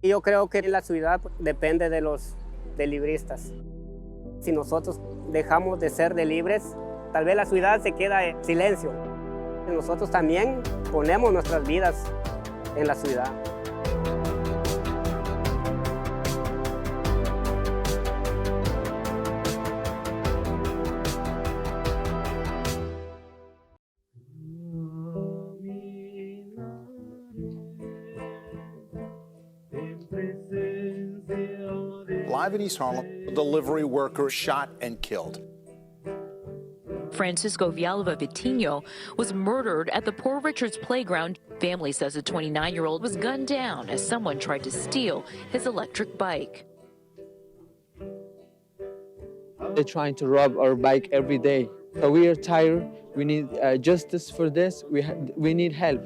Y yo creo que la ciudad depende de los delibristas. Si nosotros dejamos de ser delibres, tal vez la ciudad se queda en silencio. Nosotros también ponemos nuestras vidas en la ciudad. Live in East Harlem, a delivery worker shot and killed. Francisco Villalba Vitinho was murdered at the Poor Richards playground. Family says the 29-year-old was gunned down as someone tried to steal his electric bike. They're trying to rob our bike every day. So we are tired. We need justice for this. We need help.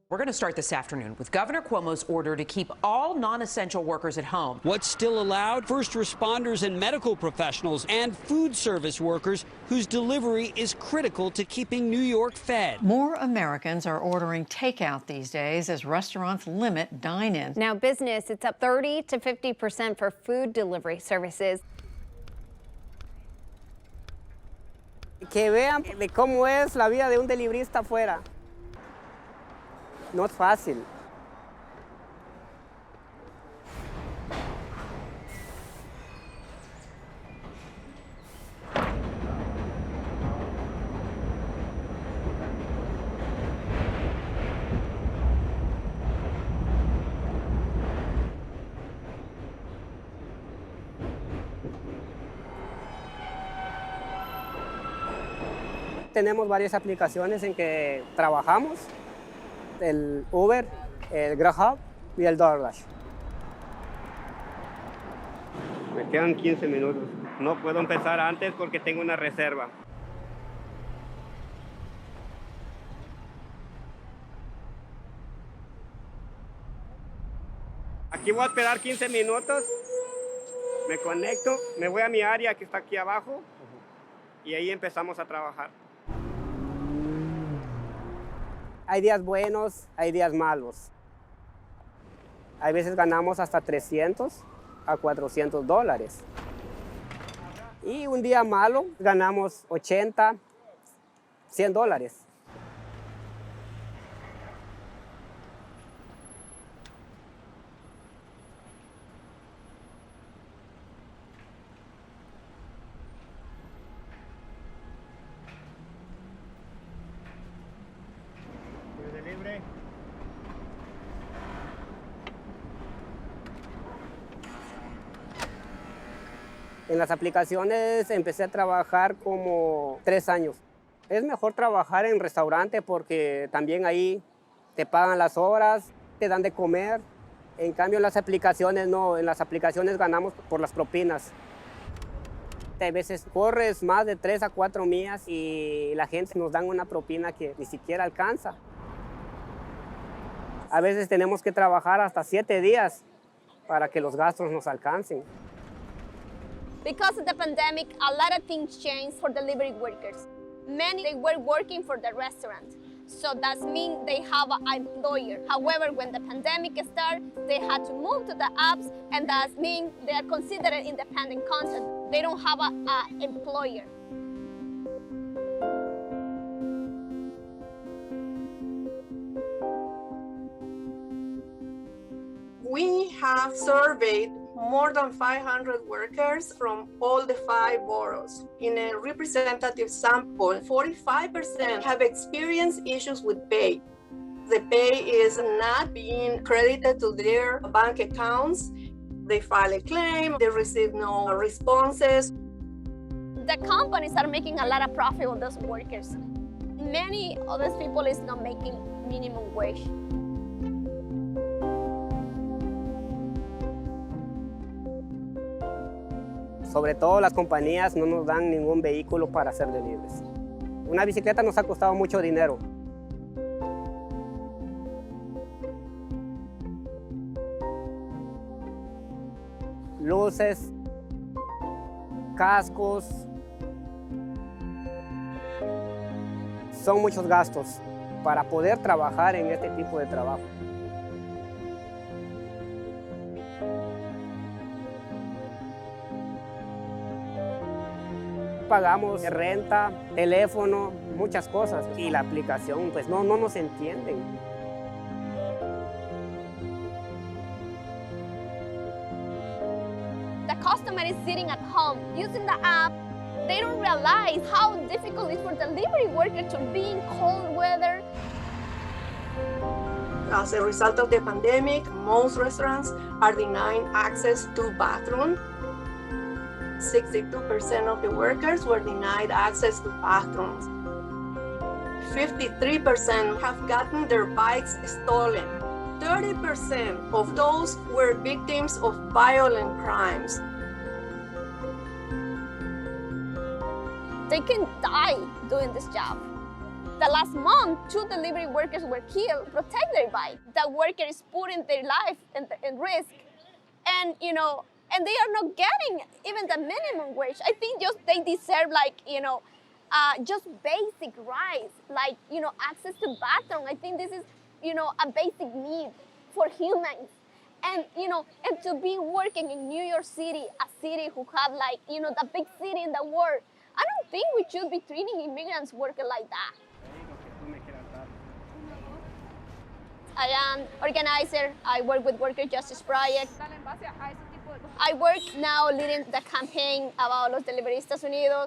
We're going to start this afternoon with Governor Cuomo's order to keep all non-essential workers at home. What's still allowed? First responders and medical professionals and food service workers whose delivery is critical to keeping New York fed. More Americans are ordering takeout these days as restaurants limit dine-in. Now business, it's up 30 to 50% for food delivery services. Que vean de cómo es la vida de un delibrista afuera. No es fácil. Tenemos varias aplicaciones en que trabajamos. El Uber, el Grubhub y el DoorDash. Me quedan 15 minutos. No puedo empezar antes porque tengo una reserva. Aquí voy a esperar 15 minutos. Me conecto, me voy a mi área que está aquí abajo y ahí empezamos a trabajar. Hay días buenos, hay días malos. Hay veces ganamos hasta 300 a 400 dólares. Y un día malo ganamos 80, 100 dólares. En las aplicaciones empecé a trabajar como 3 años. Es mejor trabajar en restaurante porque también ahí te pagan las horas, te dan de comer. En cambio en las aplicaciones no, en las aplicaciones ganamos por las propinas. A veces corres más de 3 a 4 millas y la gente nos dan una propina que ni siquiera alcanza. A veces tenemos que trabajar hasta 7 días para que los gastos nos alcancen. Because of the pandemic, a lot of things changed for delivery workers. Many, they were working for the restaurant. So that means they have an employer. However, when the pandemic started, they had to move to the apps, and that means they are considered independent contractors. They don't have an employer. We have surveyed more than 500 workers from all the 5 boroughs. In a representative sample, 45% have experienced issues with pay. The pay is not being credited to their bank accounts. They file a claim, they receive no responses. The companies are making a lot of profit on those workers. many of these people is not making minimum wage. Sobre todo las compañías no nos dan ningún vehículo para hacer deliveries. Una bicicleta nos ha costado mucho dinero. Luces, cascos, son muchos gastos para poder trabajar en este tipo de trabajo. Pagamos renta, teléfono, muchas cosas y la aplicación pues no nos entienden. The customer is sitting at home using the app. They don't realize how difficult it is for delivery workers to be in cold weather. As a result of the pandemic, most restaurants are denying access to bathrooms. 62% of the workers were denied access to bathrooms. 53% have gotten their bikes stolen. 30% of those were victims of violent crimes. They can die doing this job. The last month, 2 delivery workers were killed to protect their bike. The worker is putting their life in risk. And, and they are not getting even the minimum wage. I think they deserve just basic rights, access to bathroom. I think this is, a basic need for humans. And, and to be working in New York City, a city who have the big city in the world, I don't think we should be treating immigrants working like that. I am organizer. I work with Worker Justice Project. I work now leading the campaign about Los Deliveristas Unidos.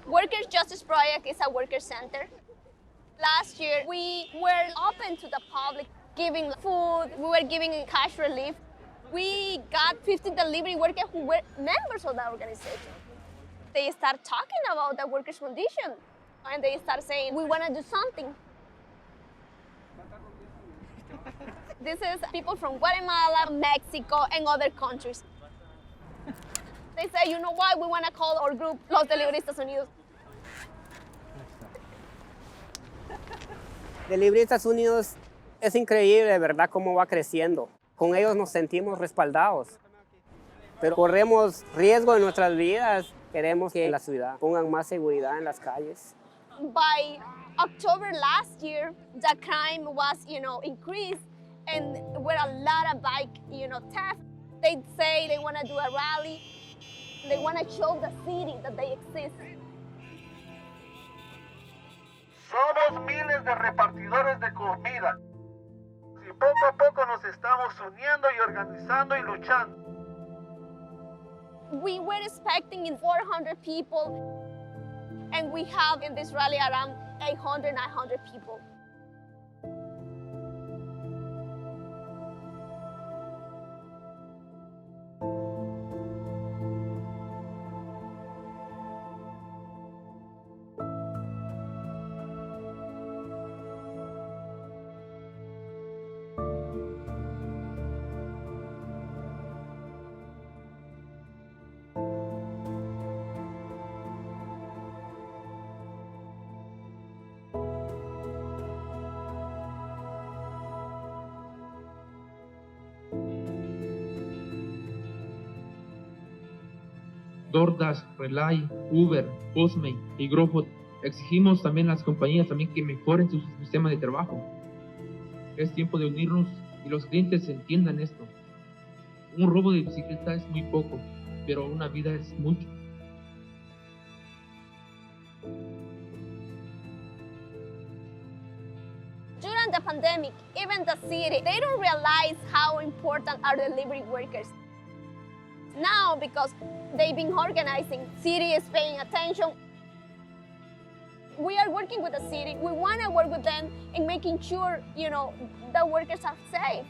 Workers Justice Project is a worker center. Last year, we were open to the public, giving food, we were giving cash relief. We got 50 delivery workers who were members of that organization. They start talking about the workers' condition, and they start saying, we want to do something. This is people from Guatemala, Mexico, and other countries. They say, you know what, we want to call our group Los Deliveristas Unidos. Deliveristas Unidos es increíble, ¿verdad?, cómo va creciendo. Con ellos nos sentimos respaldados, pero corremos riesgo en nuestras vidas. Queremos que la ciudad pongan más seguridad en las calles. By October last year, the crime was, increased, and were a lot of bike, theft. They say they want to do a rally. They want to show the city that they exist. Somos miles de repartidores de comida. Y poco a poco nos estamos uniendo y organizando y luchando. We were expecting 400 people, and we have in this rally around 800, 900 people. DoorDash, Relay, Uber, Postmates y Grofo. Exigimos también a las compañías que mejoren su sistema de trabajo. Es tiempo de unirnos y los clientes entiendan esto. Un robo de bicicleta es muy poco, pero una vida es mucho. During the pandemic, even the city, they don't realize how important are delivery workers. Now, because they've been organizing, city is paying attention. We are working with the city. We want to work with them in making sure, the workers are safe.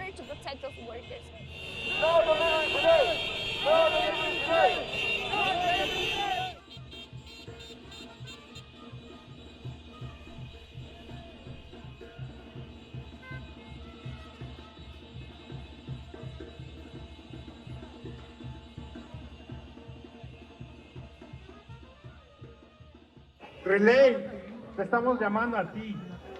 order to protect those workers. No delivery today! No delivery today! No delivery today! Relay, te estamos llamando a ti.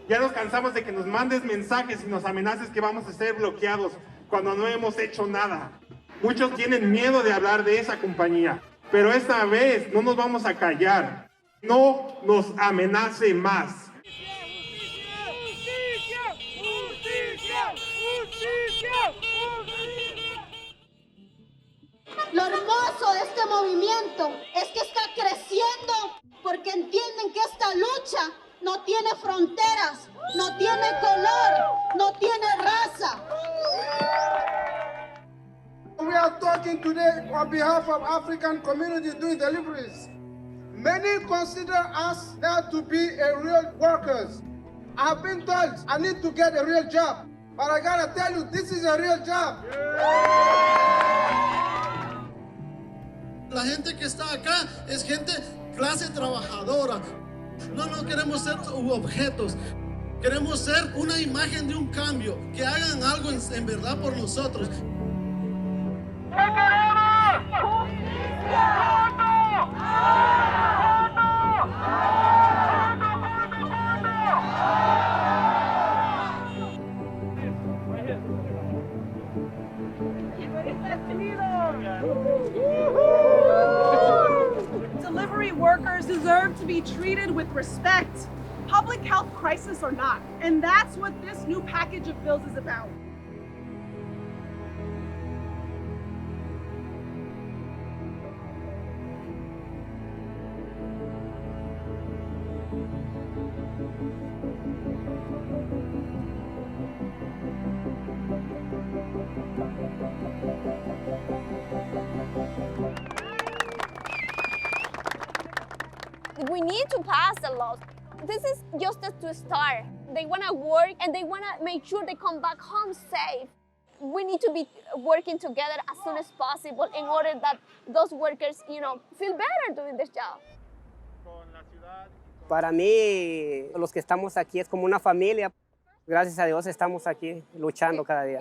Ya nos cansamos de que nos mandes mensajes y nos amenaces que vamos a ser bloqueados cuando no hemos hecho nada. Muchos tienen miedo de hablar de esa compañía, pero esta vez no nos vamos a callar. No nos amenace más. Lo hermoso de este movimiento es que está creciendo porque entienden que esta lucha no tiene fronteras, no tiene color, no tiene raza. We are talking today on behalf of African communities doing deliveries. Many consider us now to be a real workers. I have been told I need to get a real job, but I gotta tell you, this is a real job. La gente que está acá es gente clase trabajadora. No queremos ser objetos. Queremos ser una imagen de un cambio, que hagan algo en verdad por nosotros. ¿Qué queremos? ¡Justicia! Delivery workers deserve to be treated with respect, public health crisis or not. And that's what this new package of bills is about. We need to pass the laws. This is just to start. They want to work and they want to make sure they come back home safe. We need to be working together as soon as possible in order that those workers, feel better doing this job. Para mí, los que estamos aquí es como una familia. Gracias a Dios estamos aquí luchando cada día.